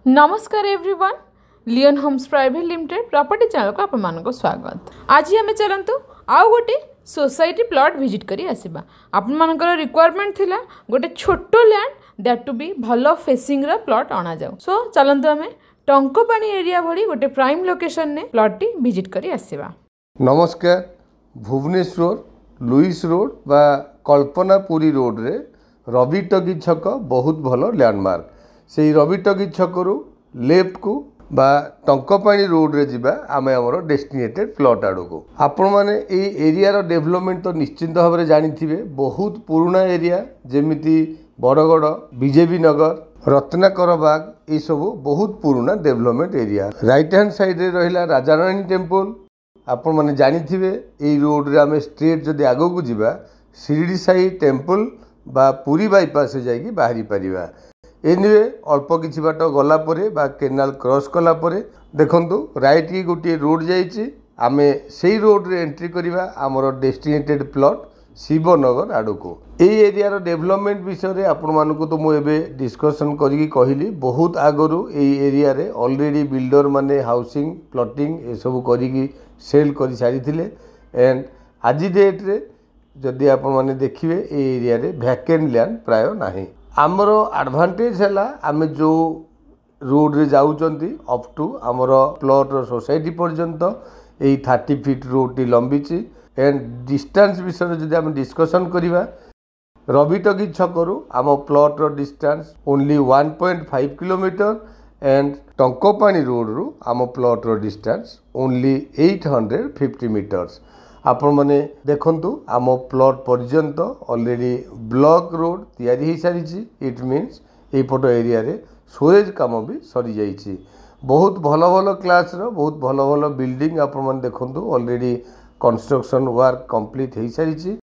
नमस्कार एवरीवन, लियन homes private limited property channel को आपको स्वागत। आज आम चलतु आउ गोटे सोसाइटी प्लॉट विजिट करी आसवा। आपनकर रिक्वायरमेंट थिला गोटे छोट लैंड दैट टू बी भलो फेसिंग रा प्लॉट अना जाऊ। सो चलतु आम टंकपाणी एरिया भली गोटे प्राइम लोकेशन ने प्लॉट टी विजिट करी आसवा। नमस्कार। भुवनेश्वर लुइस रोड बा कल्पनापुरी रोड रे रवि टगी छक बहुत भलो लैंडमार्क। से रवि टगी छकरू लेफ्ट को बा टंकपाणी रोड रे जिबा आमे हमर डेस्टिनेटेड प्लॉट आडो को आपण माने ए एरिया रो डेवलपमेंट तो निश्चित भाव में जानिथिबे। बहुत पुराना एरिया जेमिति बड़गड़ बीजेपी नगर रत्नाकर बाग ये सब बहुत पुराना development area. Right hand side रे रहिला राजारानी टेम्पल। आपण माने जानिथिबे ए रोड रे आमे स्ट्रेट जदि आगो को जिबा शिरडी साई टेम्पल बा पुरी बाईपास से जाइकी बाहरी परिबा। एनिवे अल्प किछि बाट गला परे बा केनाल क्रॉस कला परे देखंतु राइट की गोटे रोड जाइछि। आमे सेही रोड रे एंट्री करिबा हमर डेस्टिनेटेड प्लॉट शिवनगर आडो को। ए एरिया रो डेवलपमेंट विषय रे आपण मानको तो मु एबे डिस्कशन करिकी कहिली। बहुत आगरु ए एरिया रे ऑलरेडी बिल्डर माने हाउसिंग प्लॉटिंग ए सब करिकी सेल करि सारिथिले। एंड आज डेट रे जदि आपण माने देखिबे ए एरिया रे वैकेंट लैंड प्राय नाही। आमर एडवांटेज है आम जो रोड रे जाऊँगी अप टू आमर प्लॉट सोसाइटी पर्यंत यही 30 फीट रोड टी लंबी। एंड डिस्टेंस विषय जब आम डिस्कसन करवा रवि टगी छकरू आम प्लॉट रो distance only 1.5 kilometre and Tankapani road रू आम प्लॉट रो डिस्टेंस ओनली 850 मीटर्स। आपण माने देखंतु आम प्लॉट पर्यंत ऑलरेडी ब्लॉक रोड तैयारी हो सारी। इट मीन्स एपट एरिया रे सोरेज काम भी सरी जाइए। बहुत भलो भलो क्लास रो बहुत भलो भलो बिल्डिंग आपण माने देखंतु ऑलरेडी कंस्ट्रक्शन वर्क कंप्लीट हो सारी।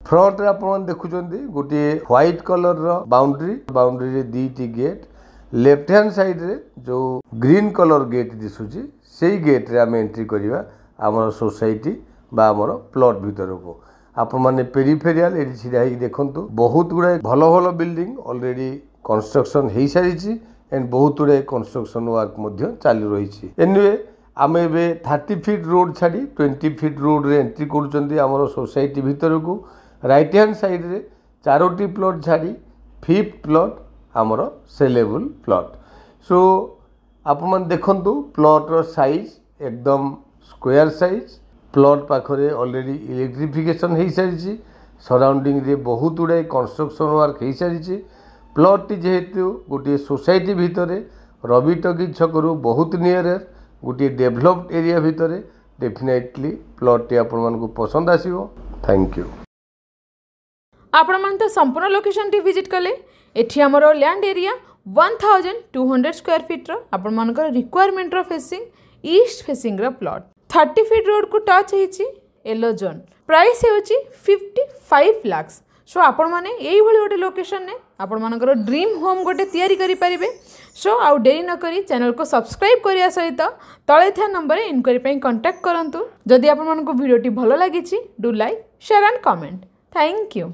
फ्रंट रे आपण माने देखुचंदी गोटे व्हाइट कलर रो बाउंड्री रे दीटी गेट। लेफ्ट हैंड साइड रे जो ग्रीन कलर गेट दिसुची सेही गेट रे आम एंट्री करिवा हमर सोसाइटी बा हमर प्लॉट भीतर को। आपण माने पेरिफेरियल एडी छिड़ा ही देखंतु बहुत गुडा भलो भलो बिल्डिंग ऑलरेडी कंस्ट्रक्शन हो सारी। एंड बहुत गुडा कंस्ट्रक्शन वर्क मध्य चालू रही। एनीवे आम एबे 30 फीट रोड छाड़ी 20 फीट रोड रे एंट्री करूचंदी हमर सोसाइटी भीतर को। राइट हैंड साइड रे 4टी प्लॉट छाड़ी 5th प्लॉट हमर सेलेबल प्लॉट। सो आपण माने देखंतु प्लॉट रो साइज एकदम स्क्वायर साइज। प्लॉट पाखरे ऑलरेडी इलेक्ट्रिफिकेशन हो सारी। सराउंडिंग रे बहुत गुड़ाए कंस्ट्रक्शन वर्क हो सारी। प्लॉट टी जेहेतु गोटे सोसाइटी भितर रवि टगी छकरू बहुत नियर गोटे डेभलप्ड एरिया भितर डेफिनेटली प्लॉट टी आपण मानकु पसंद आसीबो। Thank you. आपण मान तो संपूर्ण लोकेशन टी विजिट कले। एठी हमरो लैंड एरिया 1200 स्क्वायर फीट रो आपण मानकर रिक्वायरमेंट रो फेसिंग ईस्ट फेसिंग रो प्लॉट 30 फीट रोड को टच होइछि येलो जोन। प्राइस होछि 55 लाख। सो आपण माने एई भली गोटे लोकेशन ने आपण मानकर ड्रीम होम गोटे तैयारी करि परिबे। सो आउ देरी न करी चैनल को सब्सक्राइब करिया सहित तळे था नंबर इनक्वायरी पई कांटेक्ट करंतु। जदि आपण मानको वीडियो टी भलो लागिछि do like share and comment. Thank you.